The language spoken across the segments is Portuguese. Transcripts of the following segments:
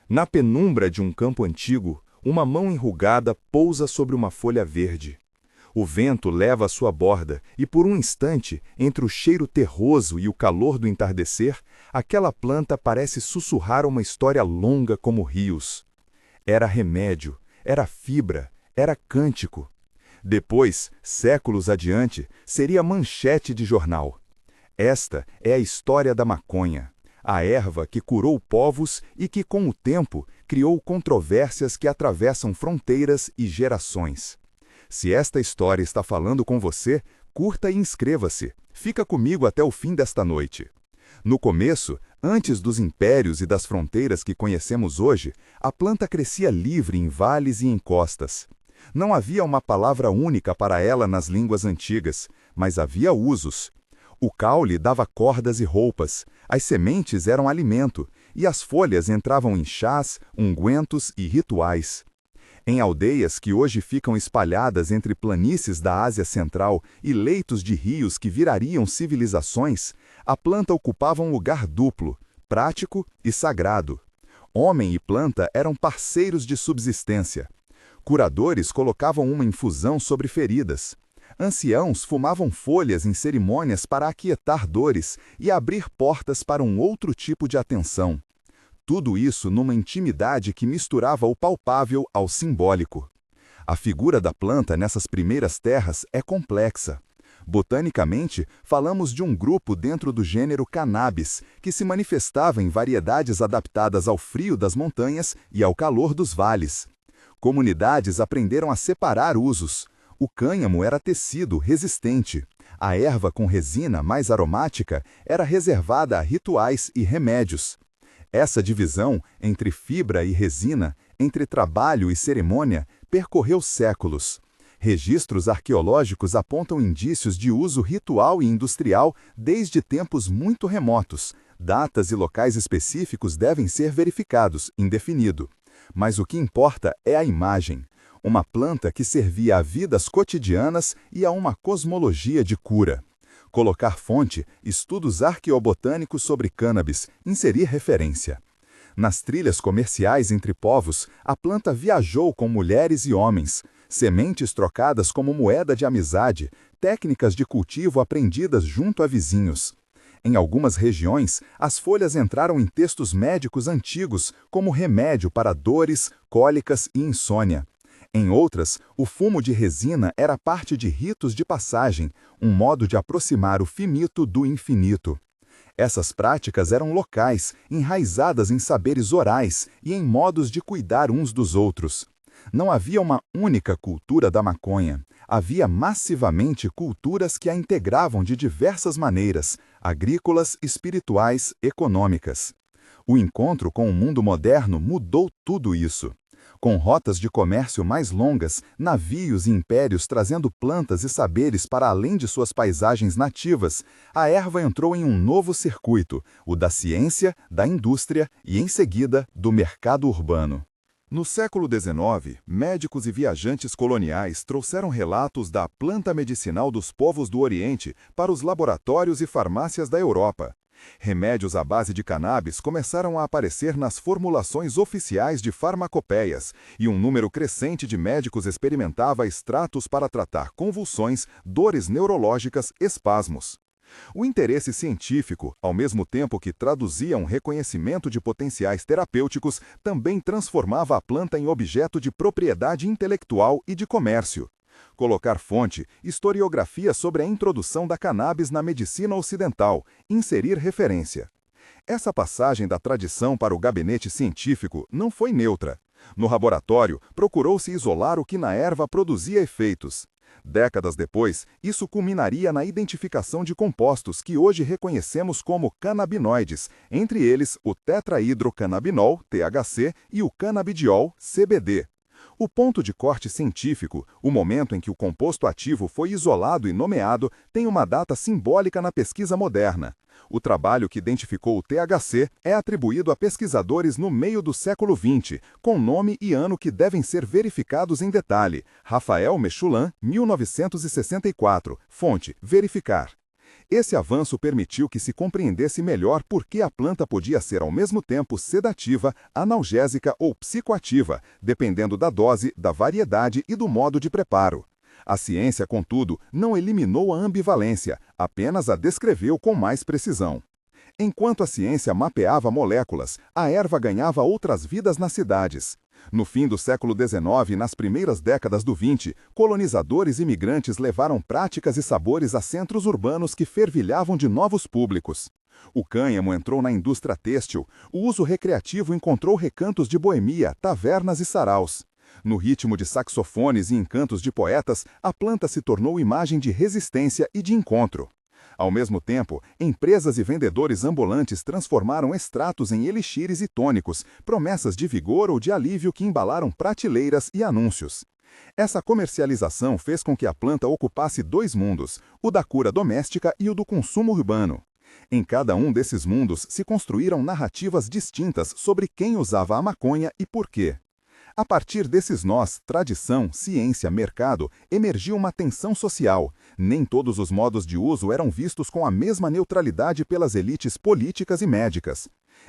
Na penumbra de um campo antigo, uma mão enrugada pousa sobre uma folha verde. O vento leva a sua borda e, por um instante, entre o cheiro terroso e o calor do entardecer, aquela planta parece sussurrar uma história longa como rios. Era remédio, era fibra, era cântico. Depois, séculos adiante, seria manchete de jornal. Esta é a história da maconha, a erva que curou povos e que, com o tempo, criou controvérsias que atravessam fronteiras e gerações. Se esta história está falando com você, curta e inscreva-se. Fica comigo até o fim desta noite. No começo, antes dos impérios e das fronteiras que conhecemos hoje, a planta crescia livre em vales e encostas. Não havia uma palavra única para ela nas línguas antigas, mas havia usos. O caule dava cordas e roupas, as sementes eram alimento, e as folhas entravam em chás, ungüentos e rituais. Em aldeias que hoje ficam espalhadas entre planícies da Ásia Central e leitos de rios que virariam civilizações, a planta ocupava um lugar duplo, prático e sagrado. Homem e planta eram parceiros de subsistência. Curadores colocavam uma infusão sobre feridas. Anciãos fumavam folhas em cerimônias para aquietar dores e abrir portas para um outro tipo de atenção. Tudo isso numa intimidade que misturava o palpável ao simbólico. A figura da planta nessas primeiras terras é complexa. Botanicamente, falamos de um grupo dentro do gênero Cannabis, que se manifestava em variedades adaptadas ao frio das montanhas e ao calor dos vales. Comunidades aprenderam a separar usos. O cânhamo era tecido resistente. A erva com resina mais aromática era reservada a rituais e remédios. Essa divisão entre fibra e resina, entre trabalho e cerimônia, percorreu séculos. Registros arqueológicos apontam indícios de uso ritual e industrial desde tempos muito remotos. Datas e locais específicos devem ser verificados, indefinido. Mas o que importa é a imagem. Uma planta que servia a vidas cotidianas e a uma cosmologia de cura. Colocar fonte, estudos arqueobotânicos sobre cannabis, inserir referência. Nas trilhas comerciais entre povos, a planta viajou com mulheres e homens, sementes trocadas como moeda de amizade, técnicas de cultivo aprendidas junto a vizinhos. Em algumas regiões, as folhas entraram em textos médicos antigos como remédio para dores, cólicas e insônia. Em outras, o fumo de resina era parte de ritos de passagem, um modo de aproximar o finito do infinito. Essas práticas eram locais, enraizadas em saberes orais e em modos de cuidar uns dos outros. Não havia uma única cultura da maconha. Havia massivamente culturas que a integravam de diversas maneiras, agrícolas, espirituais, econômicas. O encontro com o mundo moderno mudou tudo isso. Com rotas de comércio mais longas, navios e impérios trazendo plantas e saberes para além de suas paisagens nativas, a erva entrou em um novo circuito, o da ciência, da indústria e, em seguida, do mercado urbano. No século XIX, médicos e viajantes coloniais trouxeram relatos da planta medicinal dos povos do Oriente para os laboratórios e farmácias da Europa. Remédios à base de cannabis começaram a aparecer nas formulações oficiais de farmacopeias, e um número crescente de médicos experimentava extratos para tratar convulsões, dores neurológicas, espasmos. O interesse científico, ao mesmo tempo que traduzia um reconhecimento de potenciais terapêuticos, também transformava a planta em objeto de propriedade intelectual e de comércio. Colocar fonte, historiografia sobre a introdução da cannabis na medicina ocidental, inserir referência. Essa passagem da tradição para o gabinete científico não foi neutra. No laboratório, procurou-se isolar o que na erva produzia efeitos. Décadas depois, isso culminaria na identificação de compostos que hoje reconhecemos como canabinoides, entre eles o tetrahidrocannabinol, THC, e o canabidiol, CBD. O ponto de corte científico, o momento em que o composto ativo foi isolado e nomeado, tem uma data simbólica na pesquisa moderna. O trabalho que identificou o THC é atribuído a pesquisadores no meio do século XX, com nome e ano que devem ser verificados em detalhe. Rafael Mechoulam, 1964. Fonte: verificar. Esse avanço permitiu que se compreendesse melhor por que a planta podia ser ao mesmo tempo sedativa, analgésica ou psicoativa, dependendo da dose, da variedade e do modo de preparo. A ciência, contudo, não eliminou a ambivalência, apenas a descreveu com mais precisão. Enquanto a ciência mapeava moléculas, a erva ganhava outras vidas nas cidades. No fim do século XIX e nas primeiras décadas do XX, colonizadores e imigrantes levaram práticas e sabores a centros urbanos que fervilhavam de novos públicos. O cânhamo entrou na indústria têxtil, o uso recreativo encontrou recantos de boemia, tavernas e saraus. No ritmo de saxofones e encantos de poetas, a planta se tornou imagem de resistência e de encontro. Ao mesmo tempo, empresas e vendedores ambulantes transformaram extratos em elixires e tônicos, promessas de vigor ou de alívio que embalaram prateleiras e anúncios. Essa comercialização fez com que a planta ocupasse dois mundos, o da cura doméstica e o do consumo urbano. Em cada um desses mundos se construíram narrativas distintas sobre quem usava a maconha e por quê. A partir desses nós, tradição, ciência, mercado, emergiu uma tensão social. Nem todos os modos de uso eram vistos com a mesma neutralidade pelas elites políticas e médicas.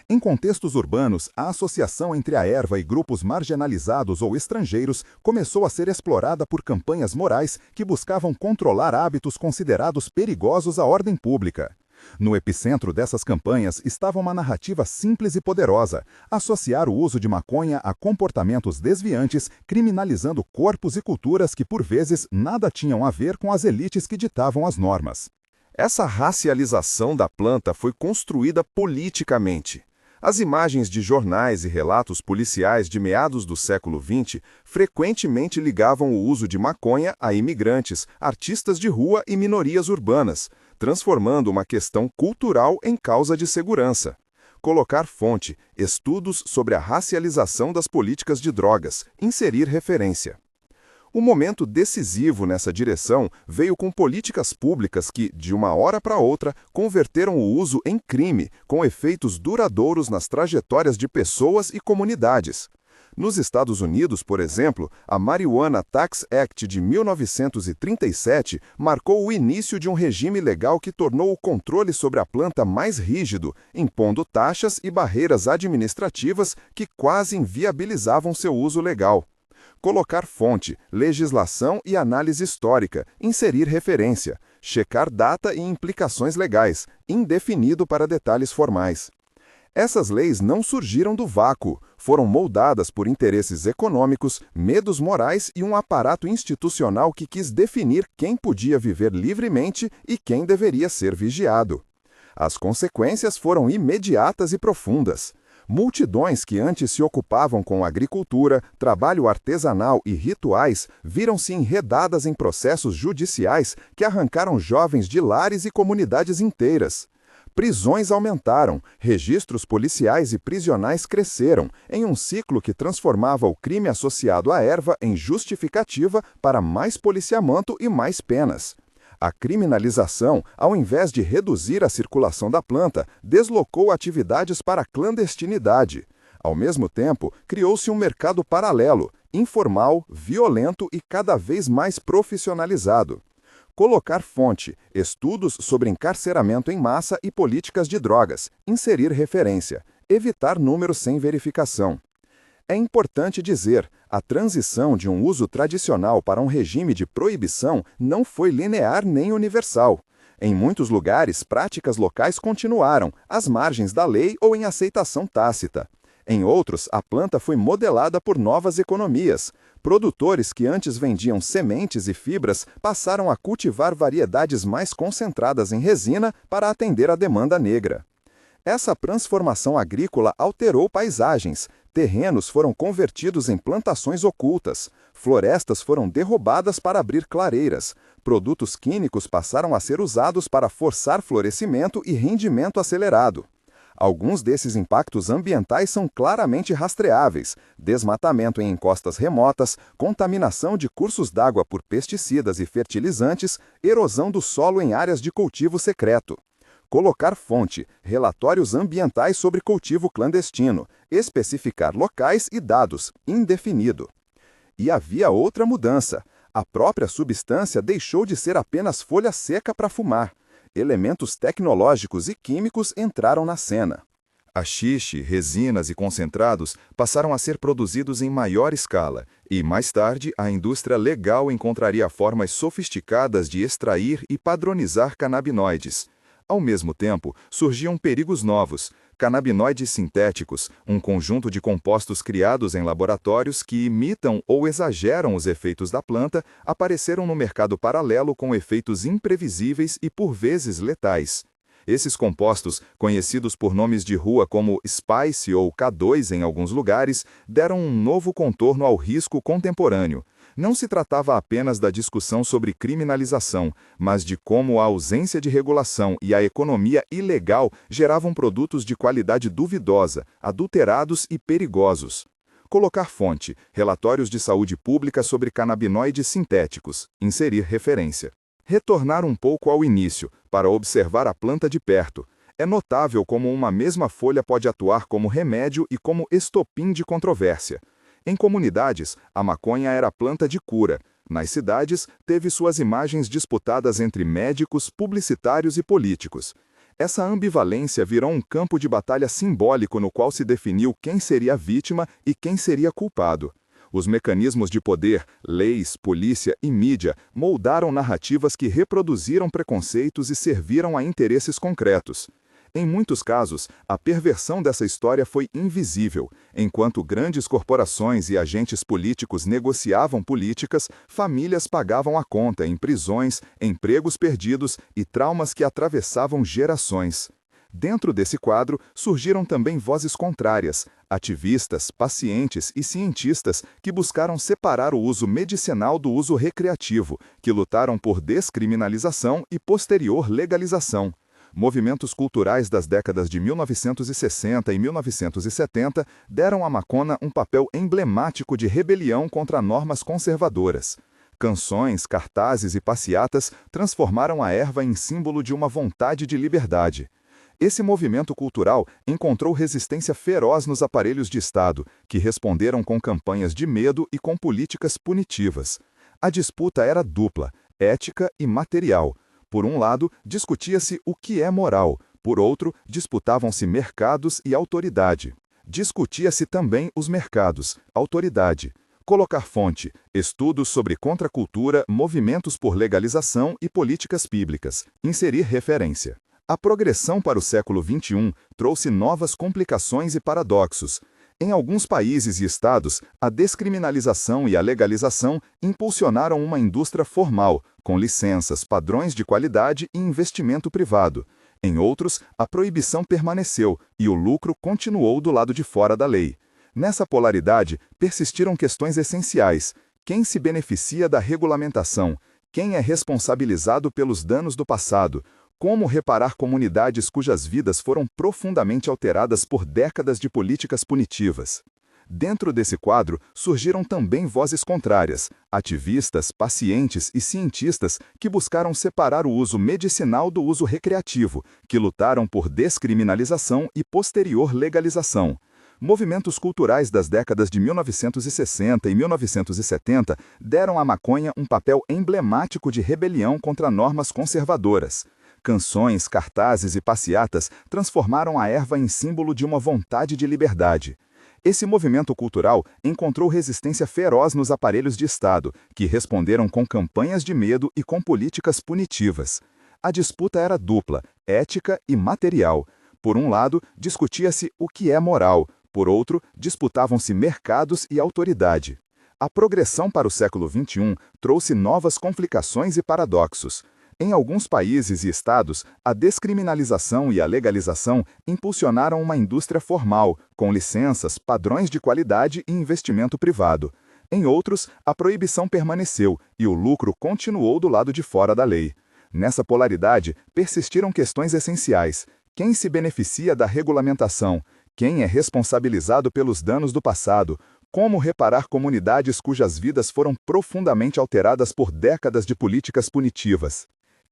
Em contextos urbanos, a associação entre a erva e grupos marginalizados ou estrangeiros começou a ser explorada por campanhas morais que buscavam controlar hábitos considerados perigosos à ordem pública. No epicentro dessas campanhas estava uma narrativa simples e poderosa: associar o uso de maconha a comportamentos desviantes, criminalizando corpos e culturas que, por vezes, nada tinham a ver com as elites que ditavam as normas. Essa racialização da planta foi construída politicamente. As imagens de jornais e relatos policiais de meados do século XX frequentemente ligavam o uso de maconha a imigrantes, artistas de rua e minorias urbanas, transformando uma questão cultural em causa de segurança. Colocar fonte, estudos sobre a racialização das políticas de drogas, inserir referência. O momento decisivo nessa direção veio com políticas públicas que, de uma hora para outra, converteram o uso em crime, com efeitos duradouros nas trajetórias de pessoas e comunidades. Nos Estados Unidos, por exemplo, a Marijuana Tax Act de 1937 marcou o início de um regime legal que tornou o controle sobre a planta mais rígido, impondo taxas e barreiras administrativas que quase inviabilizavam seu uso legal. Colocar fonte, legislação e análise histórica, inserir referência, checar data e implicações legais, indefinido para detalhes formais. Essas leis não surgiram do vácuo, foram moldadas por interesses econômicos, medos morais e um aparato institucional que quis definir quem podia viver livremente e quem deveria ser vigiado. As consequências foram imediatas e profundas. Multidões que antes se ocupavam com agricultura, trabalho artesanal e rituais viram-se enredadas em processos judiciais que arrancaram jovens de lares e comunidades inteiras. Prisões aumentaram, registros policiais e prisionais cresceram, em um ciclo que transformava o crime associado à erva em justificativa para mais policiamento e mais penas. A criminalização, ao invés de reduzir a circulação da planta, deslocou atividades para a clandestinidade. Ao mesmo tempo, criou-se um mercado paralelo, informal, violento e cada vez mais profissionalizado. Colocar fonte, estudos sobre encarceramento em massa e políticas de drogas, inserir referência, evitar números sem verificação. É importante dizer, a transição de um uso tradicional para um regime de proibição não foi linear nem universal. Em muitos lugares, práticas locais continuaram, às margens da lei ou em aceitação tácita. Em outros, a planta foi modelada por novas economias. Produtores que antes vendiam sementes e fibras passaram a cultivar variedades mais concentradas em resina para atender a demanda negra. Essa transformação agrícola alterou paisagens. Terrenos foram convertidos em plantações ocultas. Florestas foram derrubadas para abrir clareiras. Produtos químicos passaram a ser usados para forçar florescimento e rendimento acelerado. Alguns desses impactos ambientais são claramente rastreáveis: desmatamento em encostas remotas, contaminação de cursos d'água por pesticidas e fertilizantes, erosão do solo em áreas de cultivo secreto. Colocar fonte, relatórios ambientais sobre cultivo clandestino, especificar locais e dados, indefinido. E havia outra mudança. A própria substância deixou de ser apenas folha seca para fumar. elementos tecnológicos e químicos entraram na cena. Haxixe, resinas e concentrados passaram a ser produzidos em maior escala, e, mais tarde, a indústria legal encontraria formas sofisticadas de extrair e padronizar canabinoides. Ao mesmo tempo, surgiam perigos novos: canabinoides sintéticos, um conjunto de compostos criados em laboratórios que imitam ou exageram os efeitos da planta, apareceram no mercado paralelo com efeitos imprevisíveis e, por vezes, letais. Esses compostos, conhecidos por nomes de rua como Spice ou K2 em alguns lugares, deram um novo contorno ao risco contemporâneo. Não se tratava apenas da discussão sobre criminalização, mas de como a ausência de regulação e a economia ilegal geravam produtos de qualidade duvidosa, adulterados e perigosos. Colocar fonte: relatórios de saúde pública sobre canabinoides sintéticos. Inserir referência. Retornar um pouco ao início, para observar a planta de perto. É notável como uma mesma folha pode atuar como remédio e como estopim de controvérsia. Em comunidades, a maconha era planta de cura. Nas cidades, teve suas imagens disputadas entre médicos, publicitários e políticos. Essa ambivalência virou um campo de batalha simbólico no qual se definiu quem seria vítima e quem seria culpado. Os mecanismos de poder, leis, polícia e mídia moldaram narrativas que reproduziram preconceitos e serviram a interesses concretos. Em muitos casos, a perversão dessa história foi invisível. Enquanto grandes corporações e agentes políticos negociavam políticas, famílias pagavam a conta em prisões, empregos perdidos e traumas que atravessavam gerações. Dentro desse quadro, surgiram também vozes contrárias, ativistas, pacientes e cientistas que buscaram separar o uso medicinal do uso recreativo, que lutaram por descriminalização e posterior legalização. Movimentos culturais das décadas de 1960 e 1970 deram à maconha um papel emblemático de rebelião contra normas conservadoras. Canções, cartazes e passeatas transformaram a erva em símbolo de uma vontade de liberdade. Esse movimento cultural encontrou resistência feroz nos aparelhos de Estado, que responderam com campanhas de medo e com políticas punitivas. A disputa era dupla, ética e material. Por um lado, discutia-se o que é moral, por outro, disputavam-se mercados e autoridade. Discutia-se também os mercados, autoridade. Colocar fonte: estudos sobre contracultura, movimentos por legalização e políticas públicas. Inserir referência. A progressão para o século XXI trouxe novas complicações e paradoxos. Em alguns países e estados, a descriminalização e a legalização impulsionaram uma indústria formal, com licenças, padrões de qualidade e investimento privado. Em outros, a proibição permaneceu e o lucro continuou do lado de fora da lei. Nessa polaridade, persistiram questões essenciais: quem se beneficia da regulamentação? Quem é responsabilizado pelos danos do passado? Como reparar comunidades cujas vidas foram profundamente alteradas por décadas de políticas punitivas? Dentro desse quadro, surgiram também vozes contrárias, ativistas, pacientes e cientistas que buscaram separar o uso medicinal do uso recreativo, que lutaram por descriminalização e posterior legalização. Movimentos culturais das décadas de 1960 e 1970 deram à maconha um papel emblemático de rebelião contra normas conservadoras. Canções, cartazes e passeatas transformaram a erva em símbolo de uma vontade de liberdade. Esse movimento cultural encontrou resistência feroz nos aparelhos de Estado, que responderam com campanhas de medo e com políticas punitivas. A disputa era dupla, ética e material. Por um lado, discutia-se o que é moral, por outro, disputavam-se mercados e autoridade. A progressão para o século XXI trouxe novas complicações e paradoxos. Em alguns países e estados, a descriminalização e a legalização impulsionaram uma indústria formal, com licenças, padrões de qualidade e investimento privado. Em outros, a proibição permaneceu e o lucro continuou do lado de fora da lei. Nessa polaridade, persistiram questões essenciais: quem se beneficia da regulamentação? Quem é responsabilizado pelos danos do passado? Como reparar comunidades cujas vidas foram profundamente alteradas por décadas de políticas punitivas?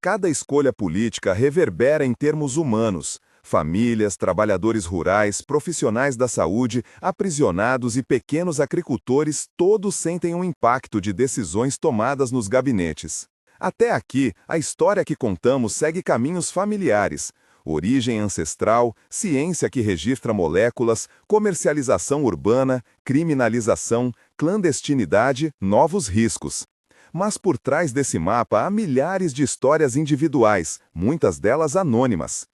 Cada escolha política reverbera em termos humanos. Famílias, trabalhadores rurais, profissionais da saúde, aprisionados e pequenos agricultores, todos sentem o impacto de decisões tomadas nos gabinetes. Até aqui, a história que contamos segue caminhos familiares. Origem ancestral, ciência que registra moléculas, comercialização urbana, criminalização, clandestinidade, novos riscos. Mas por trás desse mapa há milhares de histórias individuais, muitas delas anônimas.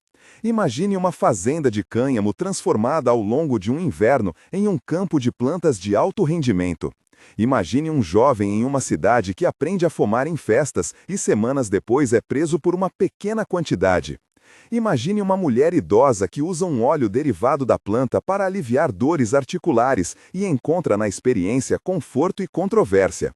Imagine uma fazenda de cânhamo transformada ao longo de um inverno em um campo de plantas de alto rendimento. Imagine um jovem em uma cidade que aprende a fumar em festas e semanas depois é preso por uma pequena quantidade. Imagine uma mulher idosa que usa um óleo derivado da planta para aliviar dores articulares e encontra na experiência conforto e controvérsia.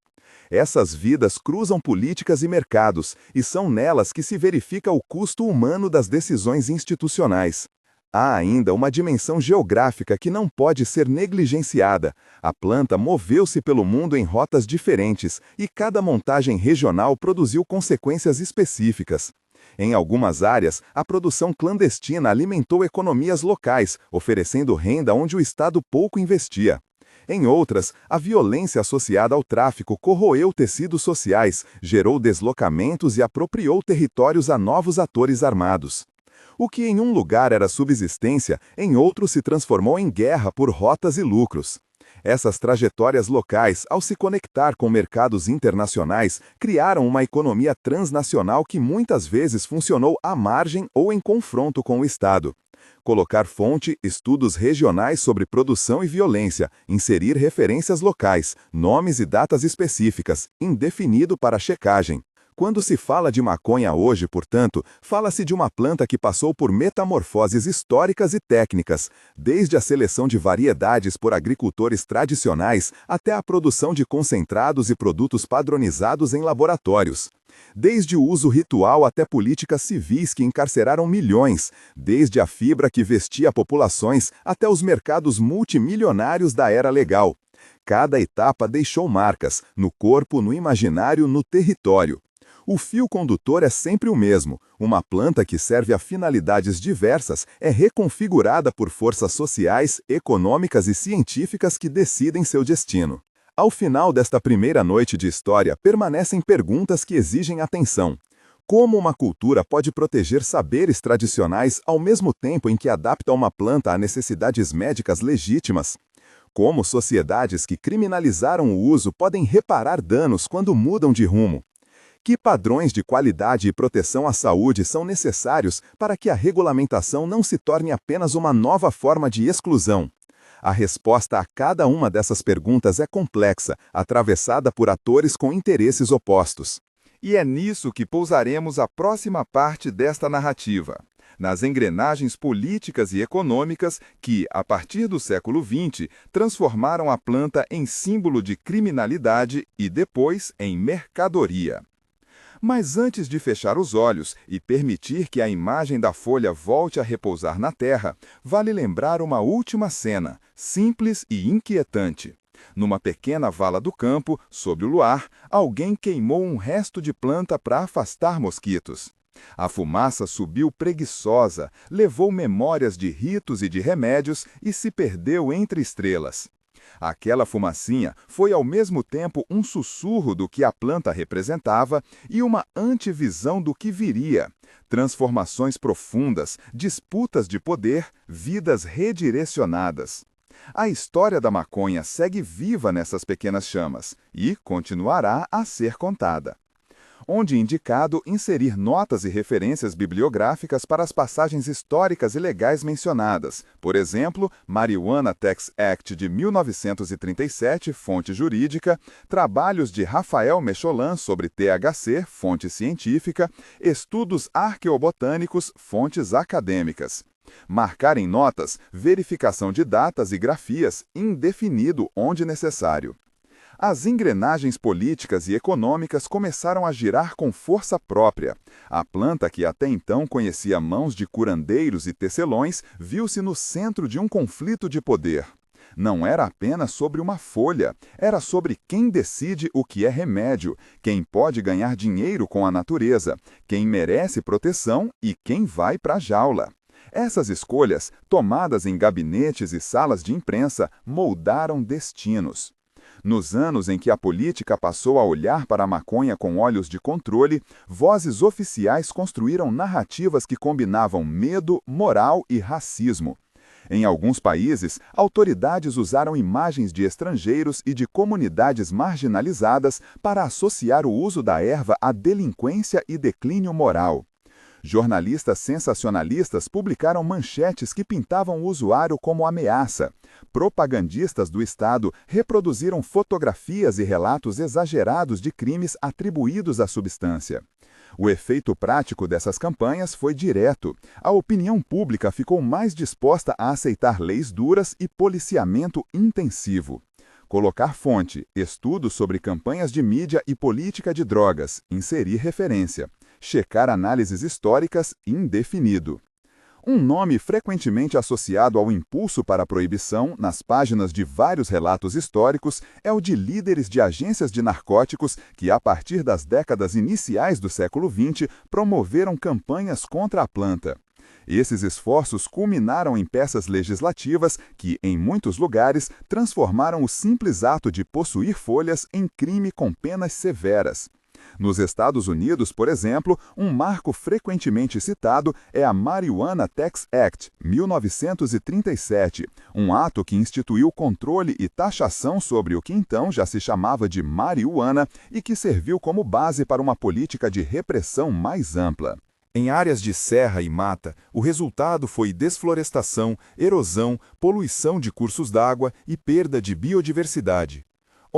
Essas vidas cruzam políticas e mercados, e são nelas que se verifica o custo humano das decisões institucionais. Há ainda uma dimensão geográfica que não pode ser negligenciada. A planta moveu-se pelo mundo em rotas diferentes, e cada montagem regional produziu consequências específicas. Em algumas áreas, a produção clandestina alimentou economias locais, oferecendo renda onde o Estado pouco investia. Em outras, a violência associada ao tráfico corroeu tecidos sociais, gerou deslocamentos e apropriou territórios a novos atores armados. O que em um lugar era subsistência, em outro se transformou em guerra por rotas e lucros. Essas trajetórias locais, ao se conectar com mercados internacionais, criaram uma economia transnacional que muitas vezes funcionou à margem ou em confronto com o Estado. Colocar fonte, estudos regionais sobre produção e violência, inserir referências locais, nomes e datas específicas, indefinido para checagem. Quando se fala de maconha hoje, portanto, fala-se de uma planta que passou por metamorfoses históricas e técnicas, desde a seleção de variedades por agricultores tradicionais até a produção de concentrados e produtos padronizados em laboratórios. Desde o uso ritual até políticas civis que encarceraram milhões, desde a fibra que vestia populações até os mercados multimilionários da era legal. Cada etapa deixou marcas, no corpo, no imaginário, no território. O fio condutor é sempre o mesmo. Uma planta que serve a finalidades diversas é reconfigurada por forças sociais, econômicas e científicas que decidem seu destino. Ao final desta primeira noite de história, permanecem perguntas que exigem atenção. Como uma cultura pode proteger saberes tradicionais ao mesmo tempo em que adapta uma planta a necessidades médicas legítimas? Como sociedades que criminalizaram o uso podem reparar danos quando mudam de rumo? Que padrões de qualidade e proteção à saúde são necessários para que a regulamentação não se torne apenas uma nova forma de exclusão? A resposta a cada uma dessas perguntas é complexa, atravessada por atores com interesses opostos. E é nisso que pousaremos a próxima parte desta narrativa, nas engrenagens políticas e econômicas que, a partir do século XX, transformaram a planta em símbolo de criminalidade e depois em mercadoria. Mas antes de fechar os olhos e permitir que a imagem da folha volte a repousar na terra, vale lembrar uma última cena, simples e inquietante. Numa pequena vala do campo, sob o luar, alguém queimou um resto de planta para afastar mosquitos. A fumaça subiu preguiçosa, levou memórias de ritos e de remédios e se perdeu entre estrelas. Aquela fumacinha foi ao mesmo tempo um sussurro do que a planta representava e uma antevisão do que viria. Transformações profundas, disputas de poder, vidas redirecionadas. A história da maconha segue viva nessas pequenas chamas e continuará a ser contada. Onde indicado inserir notas e referências bibliográficas para as passagens históricas e legais mencionadas, por exemplo, Marijuana Tax Act de 1937, fonte jurídica, trabalhos de Rafael Mecholan sobre THC, fonte científica, estudos arqueobotânicos, fontes acadêmicas. Marcar em notas, verificação de datas e grafias, indefinido onde necessário. As engrenagens políticas e econômicas começaram a girar com força própria. A planta, que até então conhecia mãos de curandeiros e tecelões, viu-se no centro de um conflito de poder. Não era apenas sobre uma folha, era sobre quem decide o que é remédio, quem pode ganhar dinheiro com a natureza, quem merece proteção e quem vai para a jaula. Essas escolhas, tomadas em gabinetes e salas de imprensa, moldaram destinos. Nos anos em que a política passou a olhar para a maconha com olhos de controle, vozes oficiais construíram narrativas que combinavam medo, moral e racismo. Em alguns países, autoridades usaram imagens de estrangeiros e de comunidades marginalizadas para associar o uso da erva à delinquência e declínio moral. Jornalistas sensacionalistas publicaram manchetes que pintavam o usuário como ameaça. Propagandistas do Estado reproduziram fotografias e relatos exagerados de crimes atribuídos à substância. O efeito prático dessas campanhas foi direto. A opinião pública ficou mais disposta a aceitar leis duras e policiamento intensivo. Colocar fonte, estudos sobre campanhas de mídia e política de drogas, inserir referência. Checar análises históricas, indefinido. Um nome frequentemente associado ao impulso para a proibição nas páginas de vários relatos históricos é o de líderes de agências de narcóticos que, a partir das décadas iniciais do século XX, promoveram campanhas contra a planta. Esses esforços culminaram em peças legislativas que, em muitos lugares, transformaram o simples ato de possuir folhas em crime com penas severas. Nos Estados Unidos, por exemplo, um marco frequentemente citado é a Marijuana Tax Act, 1937, um ato que instituiu controle e taxação sobre o que então já se chamava de marihuana e que serviu como base para uma política de repressão mais ampla. Em áreas de serra e mata, o resultado foi desflorestação, erosão, poluição de cursos d'água e perda de biodiversidade.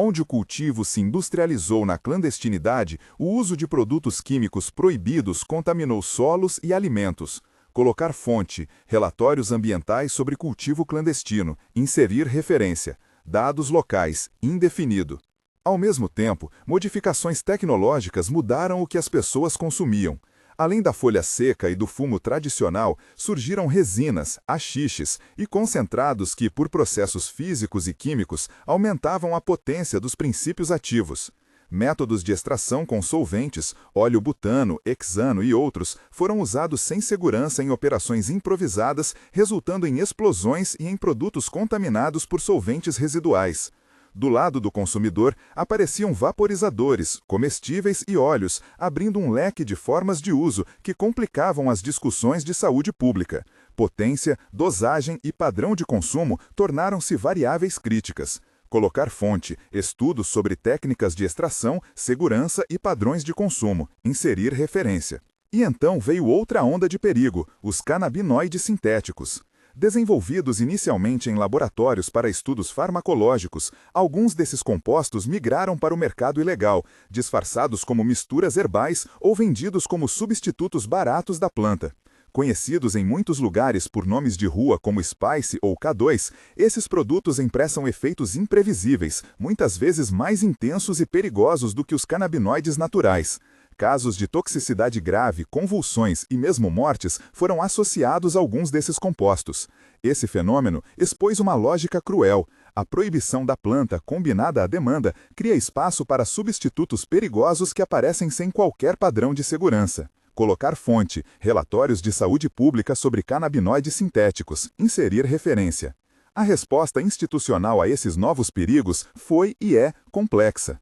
Onde o cultivo se industrializou na clandestinidade, o uso de produtos químicos proibidos contaminou solos e alimentos. Colocar fonte, relatórios ambientais sobre cultivo clandestino, inserir referência, dados locais, indefinido. Ao mesmo tempo, modificações tecnológicas mudaram o que as pessoas consumiam. Além da folha seca e do fumo tradicional, surgiram resinas, haxiches e concentrados que, por processos físicos e químicos, aumentavam a potência dos princípios ativos. Métodos de extração com solventes, óleo butano, hexano e outros foram usados sem segurança em operações improvisadas, resultando em explosões e em produtos contaminados por solventes residuais. Do lado do consumidor, apareciam vaporizadores, comestíveis e óleos, abrindo um leque de formas de uso que complicavam as discussões de saúde pública. Potência, dosagem e padrão de consumo tornaram-se variáveis críticas. Colocar fonte, estudos sobre técnicas de extração, segurança e padrões de consumo, inserir referência. E então veio outra onda de perigo, os canabinoides sintéticos. Desenvolvidos inicialmente em laboratórios para estudos farmacológicos, alguns desses compostos migraram para o mercado ilegal, disfarçados como misturas herbais ou vendidos como substitutos baratos da planta. Conhecidos em muitos lugares por nomes de rua como Spice ou K2, esses produtos empressam efeitos imprevisíveis, muitas vezes mais intensos e perigosos do que os canabinoides naturais. Casos de toxicidade grave, convulsões e mesmo mortes foram associados a alguns desses compostos. Esse fenômeno expôs uma lógica cruel. A proibição da planta, combinada à demanda, cria espaço para substitutos perigosos que aparecem sem qualquer padrão de segurança. Colocar fonte, relatórios de saúde pública sobre canabinoides sintéticos, inserir referência. A resposta institucional a esses novos perigos foi e é complexa.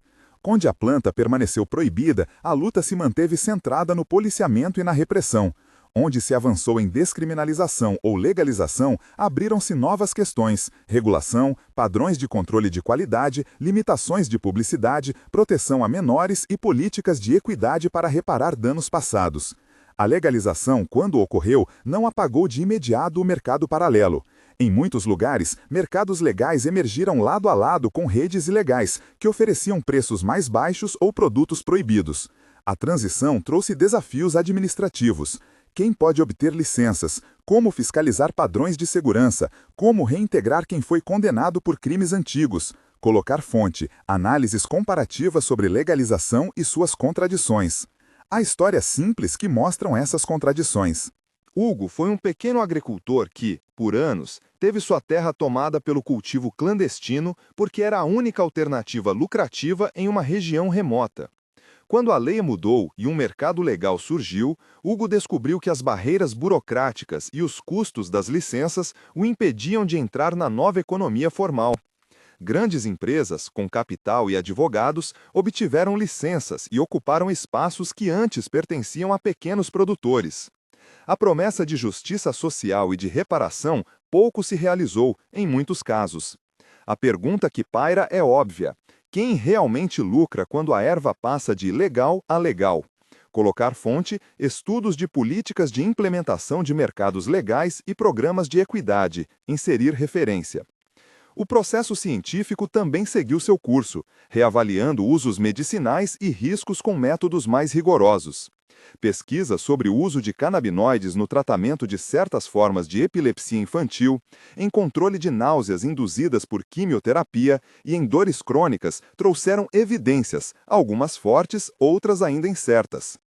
Onde a planta permaneceu proibida, a luta se manteve centrada no policiamento e na repressão. Onde se avançou em descriminalização ou legalização, abriram-se novas questões: regulação, padrões de controle de qualidade, limitações de publicidade, proteção a menores e políticas de equidade para reparar danos passados. A legalização, quando ocorreu, não apagou de imediato o mercado paralelo. Em muitos lugares, mercados legais emergiram lado a lado com redes ilegais, que ofereciam preços mais baixos ou produtos proibidos. A transição trouxe desafios administrativos. Quem pode obter licenças? Como fiscalizar padrões de segurança? Como reintegrar quem foi condenado por crimes antigos? Colocar fonte, análises comparativas sobre legalização e suas contradições. Há histórias simples que mostram essas contradições. Hugo foi um pequeno agricultor que, por anos, teve sua terra tomada pelo cultivo clandestino porque era a única alternativa lucrativa em uma região remota. Quando a lei mudou e um mercado legal surgiu, Hugo descobriu que as barreiras burocráticas e os custos das licenças o impediam de entrar na nova economia formal. Grandes empresas, com capital e advogados, obtiveram licenças e ocuparam espaços que antes pertenciam a pequenos produtores. A promessa de justiça social e de reparação pouco se realizou, em muitos casos. A pergunta que paira é óbvia: quem realmente lucra quando a erva passa de ilegal a legal? Colocar fonte: estudos de políticas de implementação de mercados legais e programas de equidade. Inserir referência. O processo científico também seguiu seu curso, reavaliando usos medicinais e riscos com métodos mais rigorosos. Pesquisas sobre o uso de canabinoides no tratamento de certas formas de epilepsia infantil, em controle de náuseas induzidas por quimioterapia e em dores crônicas trouxeram evidências, algumas fortes, outras ainda incertas.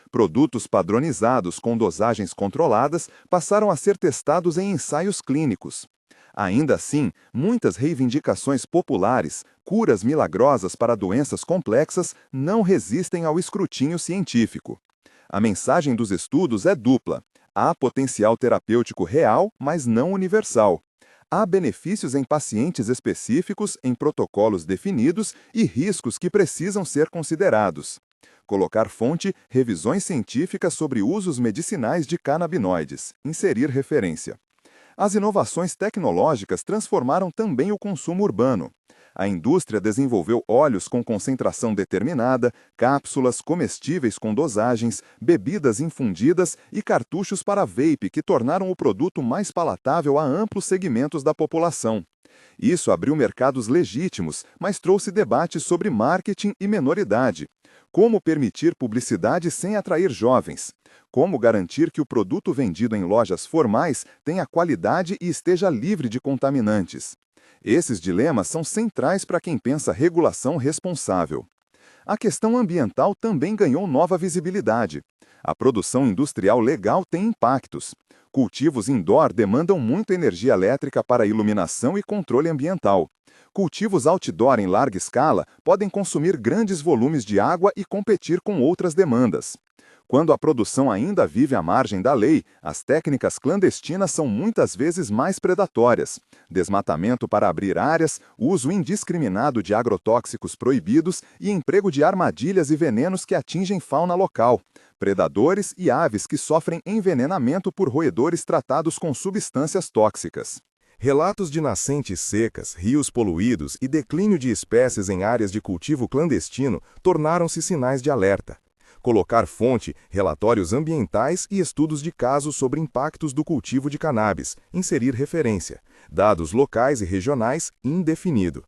Produtos padronizados com dosagens controladas passaram a ser testados em ensaios clínicos. Ainda assim, muitas reivindicações populares, curas milagrosas para doenças complexas, não resistem ao escrutínio científico. A mensagem dos estudos é dupla. Há potencial terapêutico real, mas não universal. Há benefícios em pacientes específicos, em protocolos definidos e riscos que precisam ser considerados. Colocar fonte: revisões científicas sobre usos medicinais de canabinoides. Inserir referência. As inovações tecnológicas transformaram também o consumo urbano. A indústria desenvolveu óleos com concentração determinada, cápsulas comestíveis com dosagens, bebidas infundidas e cartuchos para vape que tornaram o produto mais palatável a amplos segmentos da população. Isso abriu mercados legítimos, mas trouxe debates sobre marketing e menoridade. Como permitir publicidade sem atrair jovens? Como garantir que o produto vendido em lojas formais tenha qualidade e esteja livre de contaminantes? Esses dilemas são centrais para quem pensa regulação responsável. A questão ambiental também ganhou nova visibilidade. A produção industrial legal tem impactos. Cultivos indoor demandam muita energia elétrica para iluminação e controle ambiental. Cultivos outdoor em larga escala podem consumir grandes volumes de água e competir com outras demandas. Quando a produção ainda vive à margem da lei, as técnicas clandestinas são muitas vezes mais predatórias. Desmatamento para abrir áreas, uso indiscriminado de agrotóxicos proibidos e emprego de armadilhas e venenos que atingem fauna local. Predadores e aves que sofrem envenenamento por roedores tratados com substâncias tóxicas. Relatos de nascentes secas, rios poluídos e declínio de espécies em áreas de cultivo clandestino tornaram-se sinais de alerta. Colocar fonte: relatórios ambientais e estudos de casos sobre impactos do cultivo de cannabis. Inserir referência. Dados locais e regionais, indefinido.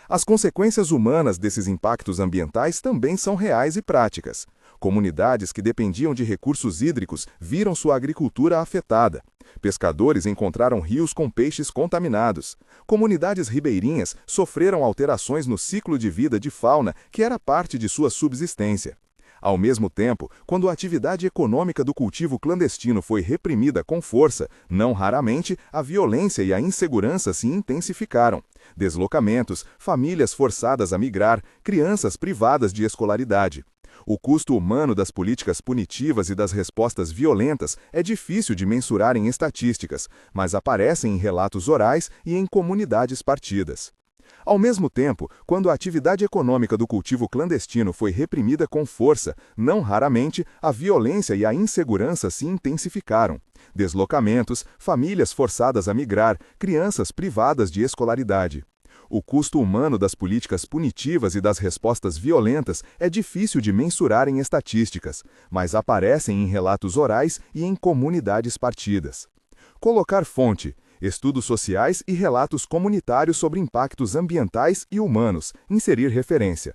As consequências humanas desses impactos ambientais também são reais e práticas. Comunidades que dependiam de recursos hídricos viram sua agricultura afetada. Pescadores encontraram rios com peixes contaminados. Comunidades ribeirinhas sofreram alterações no ciclo de vida de fauna que era parte de sua subsistência. Ao mesmo tempo, quando a atividade econômica do cultivo clandestino foi reprimida com força, não raramente a violência e a insegurança se intensificaram. Deslocamentos, famílias forçadas a migrar, crianças privadas de escolaridade. O custo humano das políticas punitivas e das respostas violentas é difícil de mensurar em estatísticas, mas aparecem em relatos orais e em comunidades partidas. Ao mesmo tempo, quando a atividade econômica do cultivo clandestino foi reprimida com força, não raramente a violência e a insegurança se intensificaram. Deslocamentos, famílias forçadas a migrar, crianças privadas de escolaridade. O custo humano das políticas punitivas e das respostas violentas é difícil de mensurar em estatísticas, mas aparecem em relatos orais e em comunidades partidas. Colocar fonte: estudos sociais e relatos comunitários sobre impactos ambientais e humanos. Inserir referência.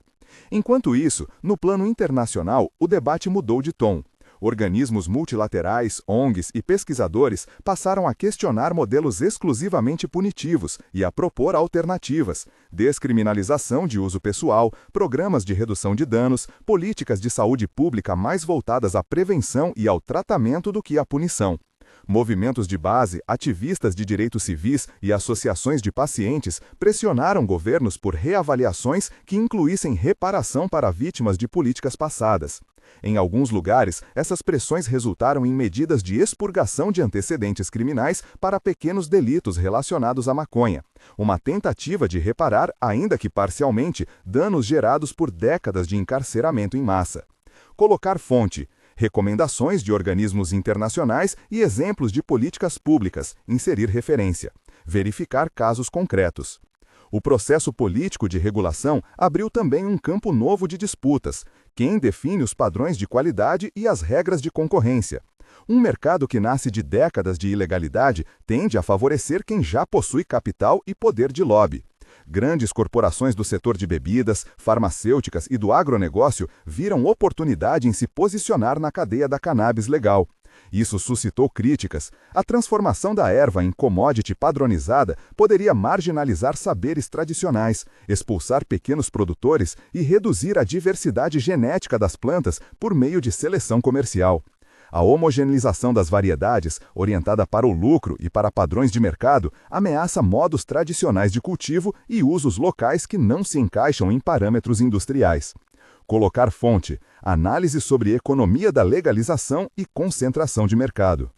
Enquanto isso, no plano internacional, o debate mudou de tom. Organismos multilaterais, ONGs e pesquisadores passaram a questionar modelos exclusivamente punitivos e a propor alternativas: descriminalização de uso pessoal, programas de redução de danos, políticas de saúde pública mais voltadas à prevenção e ao tratamento do que à punição. Movimentos de base, ativistas de direitos civis e associações de pacientes pressionaram governos por reavaliações que incluíssem reparação para vítimas de políticas passadas. Em alguns lugares, essas pressões resultaram em medidas de expurgação de antecedentes criminais para pequenos delitos relacionados à maconha, uma tentativa de reparar, ainda que parcialmente, danos gerados por décadas de encarceramento em massa. Colocar fonte: recomendações de organismos internacionais e exemplos de políticas públicas, inserir referência. Verificar casos concretos. O processo político de regulação abriu também um campo novo de disputas. Quem define os padrões de qualidade e as regras de concorrência? Um mercado que nasce de décadas de ilegalidade tende a favorecer quem já possui capital e poder de lobby. Grandes corporações do setor de bebidas, farmacêuticas e do agronegócio viram oportunidade em se posicionar na cadeia da cannabis legal. Isso suscitou críticas. A transformação da erva em commodity padronizada poderia marginalizar saberes tradicionais, expulsar pequenos produtores e reduzir a diversidade genética das plantas por meio de seleção comercial. A homogeneização das variedades, orientada para o lucro e para padrões de mercado, ameaça modos tradicionais de cultivo e usos locais que não se encaixam em parâmetros industriais. Colocar fonte: análise sobre economia da legalização e concentração de mercado.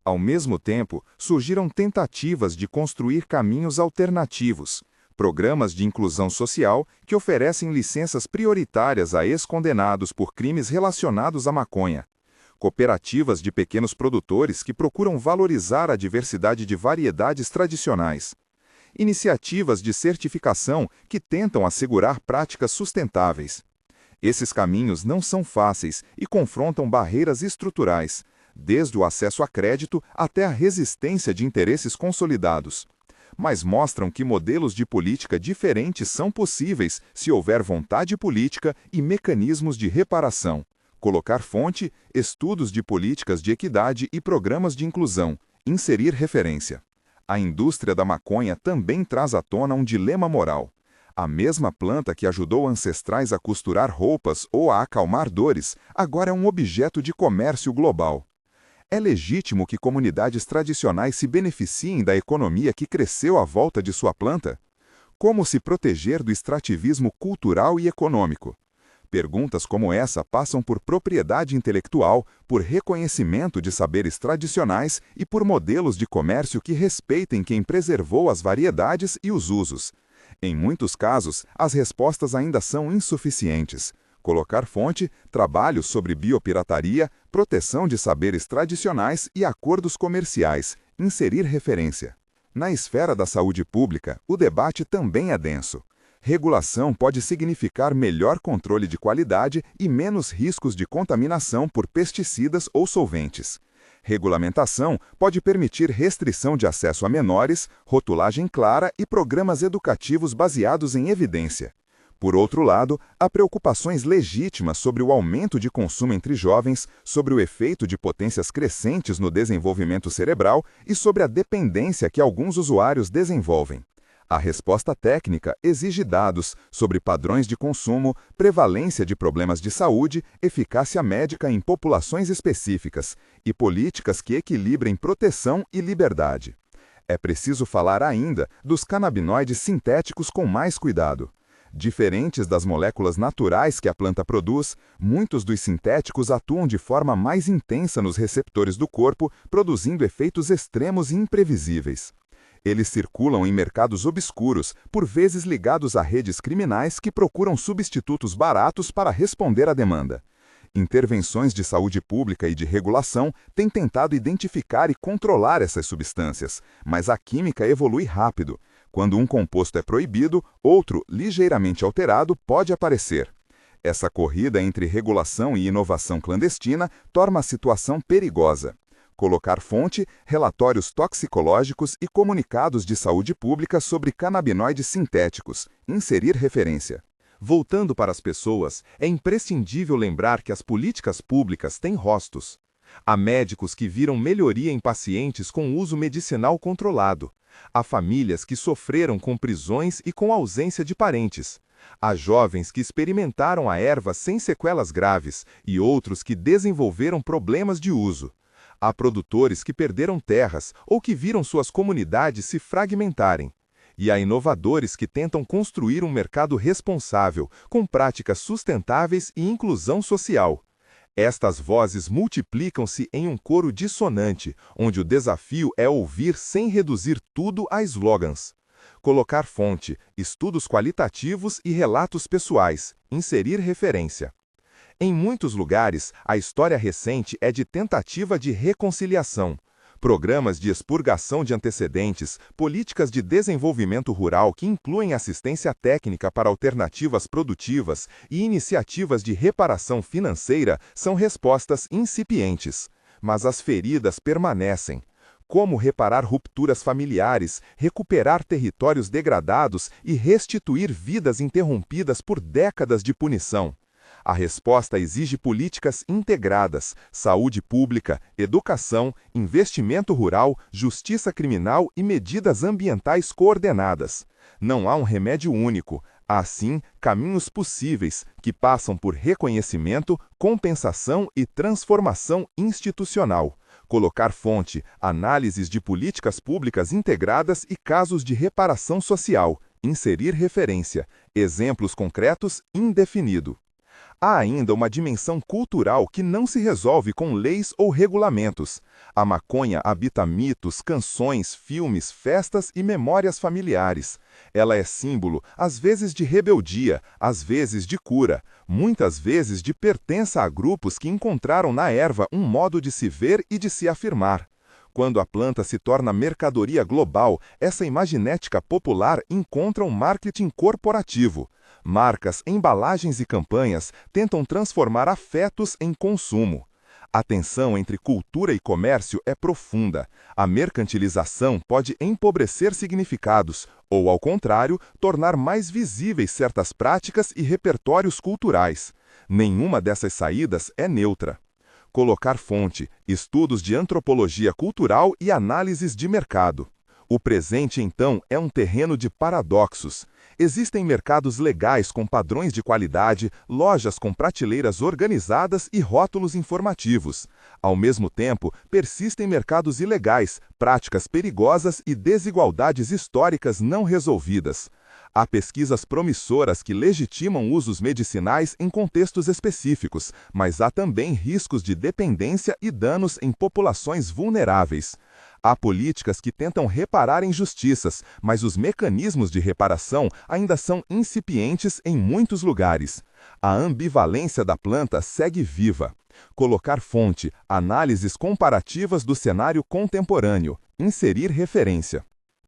Ao mesmo tempo, surgiram tentativas de construir caminhos alternativos, programas de inclusão social que oferecem licenças prioritárias a ex-condenados por crimes relacionados à maconha, cooperativas de pequenos produtores que procuram valorizar a diversidade de variedades tradicionais, iniciativas de certificação que tentam assegurar práticas sustentáveis. Esses caminhos não são fáceis e confrontam barreiras estruturais, desde o acesso a crédito até a resistência de interesses consolidados. Mas mostram que modelos de política diferentes são possíveis se houver vontade política e mecanismos de reparação. Colocar fonte: estudos de políticas de equidade e programas de inclusão. Inserir referência. A indústria da maconha também traz à tona um dilema moral. A mesma planta que ajudou ancestrais a costurar roupas ou a acalmar dores, agora é um objeto de comércio global. É legítimo que comunidades tradicionais se beneficiem da economia que cresceu à volta de sua planta? Como se proteger do extrativismo cultural e econômico? Perguntas como essa passam por propriedade intelectual, por reconhecimento de saberes tradicionais e por modelos de comércio que respeitem quem preservou as variedades e os usos. Em muitos casos, as respostas ainda são insuficientes. Colocar fonte: trabalhos sobre biopirataria, proteção de saberes tradicionais e acordos comerciais. Inserir referência. Na esfera da saúde pública, o debate também é denso. Regulação pode significar melhor controle de qualidade e menos riscos de contaminação por pesticidas ou solventes. Regulamentação pode permitir restrição de acesso a menores, rotulagem clara e programas educativos baseados em evidência. Por outro lado, há preocupações legítimas sobre o aumento de consumo entre jovens, sobre o efeito de potências crescentes no desenvolvimento cerebral e sobre a dependência que alguns usuários desenvolvem. A resposta técnica exige dados sobre padrões de consumo, prevalência de problemas de saúde, eficácia médica em populações específicas e políticas que equilibrem proteção e liberdade. É preciso falar ainda dos canabinoides sintéticos com mais cuidado. Diferentes das moléculas naturais que a planta produz, muitos dos sintéticos atuam de forma mais intensa nos receptores do corpo, produzindo efeitos extremos e imprevisíveis. Eles circulam em mercados obscuros, por vezes ligados a redes criminais que procuram substitutos baratos para responder à demanda. Intervenções de saúde pública e de regulação têm tentado identificar e controlar essas substâncias, mas a química evolui rápido. Quando um composto é proibido, outro, ligeiramente alterado, pode aparecer. Essa corrida entre regulação e inovação clandestina torna a situação perigosa. Colocar fonte: relatórios toxicológicos e comunicados de saúde pública sobre canabinoides sintéticos. Inserir referência. Voltando para as pessoas, é imprescindível lembrar que as políticas públicas têm rostos. Há médicos que viram melhoria em pacientes com uso medicinal controlado. Há famílias que sofreram com prisões e com ausência de parentes. Há jovens que experimentaram a erva sem sequelas graves e outros que desenvolveram problemas de uso. Há produtores que perderam terras ou que viram suas comunidades se fragmentarem. E há inovadores que tentam construir um mercado responsável, com práticas sustentáveis e inclusão social. Estas vozes multiplicam-se em um coro dissonante, onde o desafio é ouvir sem reduzir tudo a slogans. Colocar fonte, estudos qualitativos e relatos pessoais, inserir referência. Em muitos lugares, a história recente é de tentativa de reconciliação. Programas de expurgação de antecedentes, políticas de desenvolvimento rural que incluem assistência técnica para alternativas produtivas e iniciativas de reparação financeira são respostas incipientes. Mas as feridas permanecem. Como reparar rupturas familiares, recuperar territórios degradados e restituir vidas interrompidas por décadas de punição? A resposta exige políticas integradas, saúde pública, educação, investimento rural, justiça criminal e medidas ambientais coordenadas. Não há um remédio único, há sim caminhos possíveis que passam por reconhecimento, compensação e transformação institucional. Colocar fonte, análises de políticas públicas integradas e casos de reparação social. Inserir referência. Exemplos concretos, indefinido. Há ainda uma dimensão cultural que não se resolve com leis ou regulamentos. A maconha habita mitos, canções, filmes, festas e memórias familiares. Ela é símbolo, às vezes de rebeldia, às vezes de cura, muitas vezes de pertença a grupos que encontraram na erva um modo de se ver e de se afirmar. Quando a planta se torna mercadoria global, essa imaginética popular encontra um marketing corporativo. Marcas, embalagens e campanhas tentam transformar afetos em consumo. A tensão entre cultura e comércio é profunda. A mercantilização pode empobrecer significados, ou, ao contrário, tornar mais visíveis certas práticas e repertórios culturais. Nenhuma dessas saídas é neutra. Colocar fonte, estudos de antropologia cultural e análises de mercado. O presente, então, é um terreno de paradoxos. Existem mercados legais com padrões de qualidade, lojas com prateleiras organizadas e rótulos informativos. Ao mesmo tempo, persistem mercados ilegais, práticas perigosas e desigualdades históricas não resolvidas. Há pesquisas promissoras que legitimam usos medicinais em contextos específicos, mas há também riscos de dependência e danos em populações vulneráveis. Há políticas que tentam reparar injustiças, mas os mecanismos de reparação ainda são incipientes em muitos lugares. A ambivalência da planta segue viva. Colocar fonte, análises comparativas do cenário contemporâneo, inserir referência.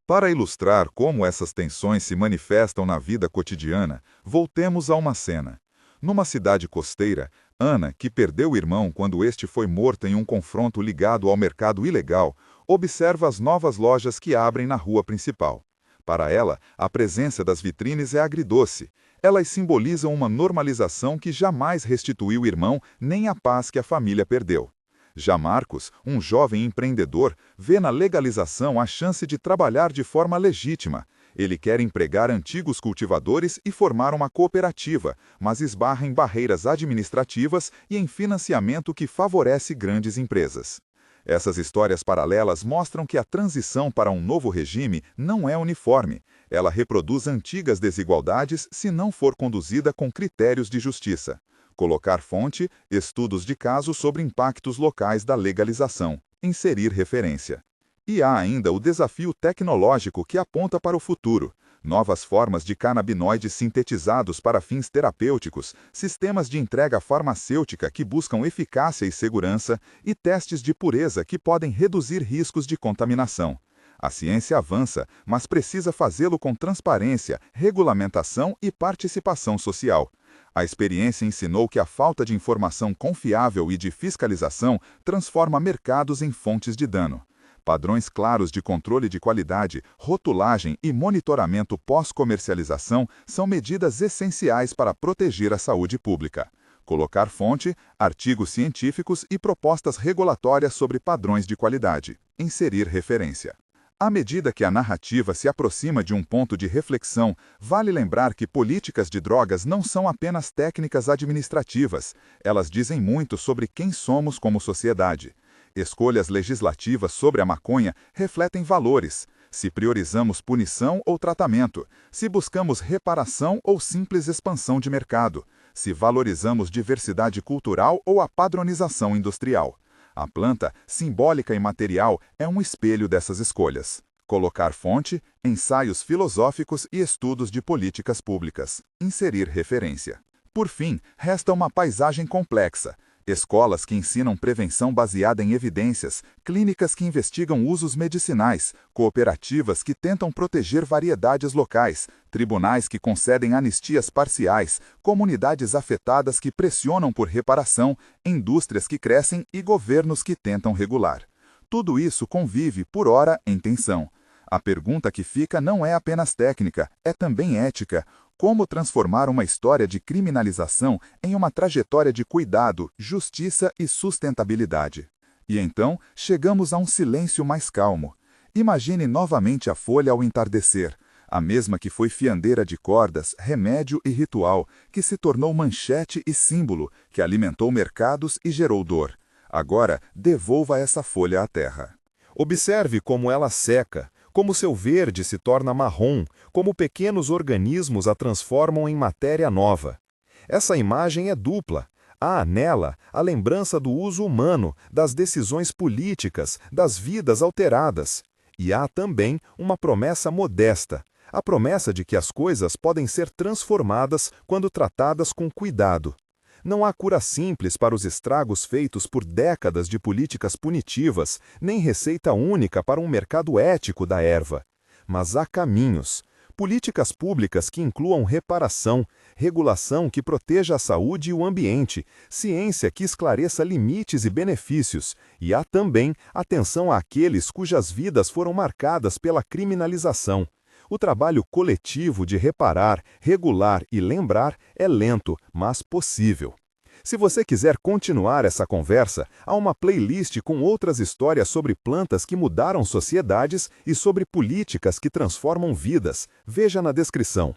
Para ilustrar como essas tensões se manifestam na vida cotidiana, voltemos a uma cena. Numa cidade costeira, Ana, que perdeu o irmão quando este foi morto em um confronto ligado ao mercado ilegal, observa as novas lojas que abrem na rua principal. Para ela, a presença das vitrines é agridoce. Elas simbolizam uma normalização que jamais restituiu o irmão nem a paz que a família perdeu. Já Marcos, um jovem empreendedor, vê na legalização a chance de trabalhar de forma legítima. Ele quer empregar antigos cultivadores e formar uma cooperativa, mas esbarra em barreiras administrativas e em financiamento que favorece grandes empresas. Essas histórias paralelas mostram que a transição para um novo regime não é uniforme. Ela reproduz antigas desigualdades se não for conduzida com critérios de justiça. Colocar fonte, estudos de caso sobre impactos locais da legalização. Inserir referência. E há ainda o desafio tecnológico que aponta para o futuro. Novas formas de canabinoides sintetizados para fins terapêuticos, sistemas de entrega farmacêutica que buscam eficácia e segurança e testes de pureza que podem reduzir riscos de contaminação. A ciência avança, mas precisa fazê-lo com transparência, regulamentação e participação social. A experiência ensinou que a falta de informação confiável e de fiscalização transforma mercados em fontes de dano. Padrões claros de controle de qualidade, rotulagem e monitoramento pós-comercialização são medidas essenciais para proteger a saúde pública. Colocar fonte, artigos científicos e propostas regulatórias sobre padrões de qualidade. Inserir referência. À medida que a narrativa se aproxima de um ponto de reflexão, vale lembrar que políticas de drogas não são apenas técnicas administrativas. Elas dizem muito sobre quem somos como sociedade. Escolhas legislativas sobre a maconha refletem valores. se priorizamos punição ou tratamento, se buscamos reparação ou simples expansão de mercado, se valorizamos diversidade cultural ou a padronização industrial. A planta, simbólica e material, é um espelho dessas escolhas. Colocar fonte, ensaios filosóficos e estudos de políticas públicas. Inserir referência. Por fim, resta uma paisagem complexa. Escolas que ensinam prevenção baseada em evidências, clínicas que investigam usos medicinais, cooperativas que tentam proteger variedades locais, tribunais que concedem anistias parciais, comunidades afetadas que pressionam por reparação, indústrias que crescem e governos que tentam regular. Tudo isso convive, por ora, em tensão. A pergunta que fica não é apenas técnica, é também ética. Como transformar uma história de criminalização em uma trajetória de cuidado, justiça e sustentabilidade? E então, chegamos a um silêncio mais calmo. Imagine novamente a folha ao entardecer, a mesma que foi fiandeira de cordas, remédio e ritual, que se tornou manchete e símbolo, que alimentou mercados e gerou dor. Agora, devolva essa folha à terra. Observe como ela seca, como seu verde se torna marrom, como pequenos organismos a transformam em matéria nova. Essa imagem é dupla. Há nela a lembrança do uso humano, das decisões políticas, das vidas alteradas. E há também uma promessa modesta, a promessa de que as coisas podem ser transformadas quando tratadas com cuidado. Não há cura simples para os estragos feitos por décadas de políticas punitivas, nem receita única para um mercado ético da erva. Mas há caminhos. Políticas públicas que incluam reparação, regulação que proteja a saúde e o ambiente, ciência que esclareça limites e benefícios, e há também atenção àqueles cujas vidas foram marcadas pela criminalização. O trabalho coletivo de reparar, regular e lembrar é lento, mas possível. Se você quiser continuar essa conversa, há uma playlist com outras histórias sobre plantas que mudaram sociedades e sobre políticas que transformam vidas. Veja na descrição.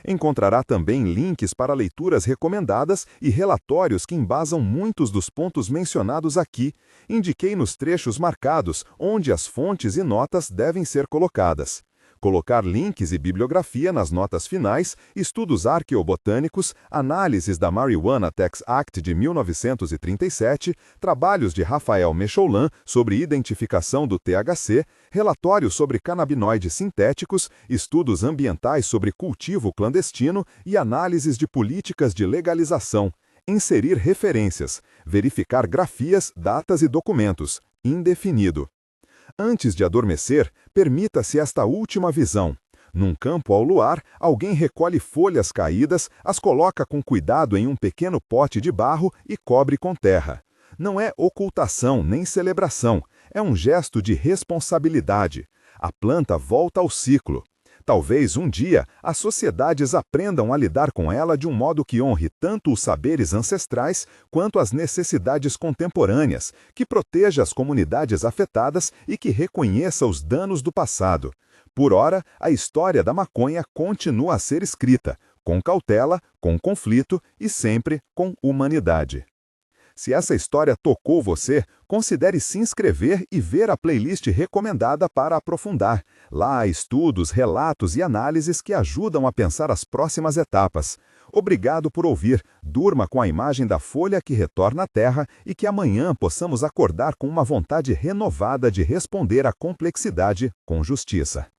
Encontrará também links para leituras recomendadas e relatórios que embasam muitos dos pontos mencionados aqui. Indiquei nos trechos marcados onde as fontes e notas devem ser colocadas. Colocar links e bibliografia nas notas finais, estudos arqueobotânicos, análises da Marijuana Tax Act de 1937, trabalhos de Rafael Mechoulam sobre identificação do THC, relatórios sobre canabinoides sintéticos, estudos ambientais sobre cultivo clandestino e análises de políticas de legalização. Inserir referências, verificar grafias, datas e documentos. Indefinido. Antes de adormecer, permita-se esta última visão. Num campo ao luar, alguém recolhe folhas caídas, as coloca com cuidado em um pequeno pote de barro e cobre com terra. Não é ocultação nem celebração, é um gesto de responsabilidade. A planta volta ao ciclo. Talvez um dia as sociedades aprendam a lidar com ela de um modo que honre tanto os saberes ancestrais quanto as necessidades contemporâneas, que proteja as comunidades afetadas e que reconheça os danos do passado. Por ora, a história da maconha continua a ser escrita, com cautela, com conflito e sempre com humanidade. Se essa história tocou você, considere se inscrever e ver a playlist recomendada para aprofundar. Lá há estudos, relatos e análises que ajudam a pensar as próximas etapas. Obrigado por ouvir. Durma com a imagem da folha que retorna à terra e que amanhã possamos acordar com uma vontade renovada de responder à complexidade com justiça.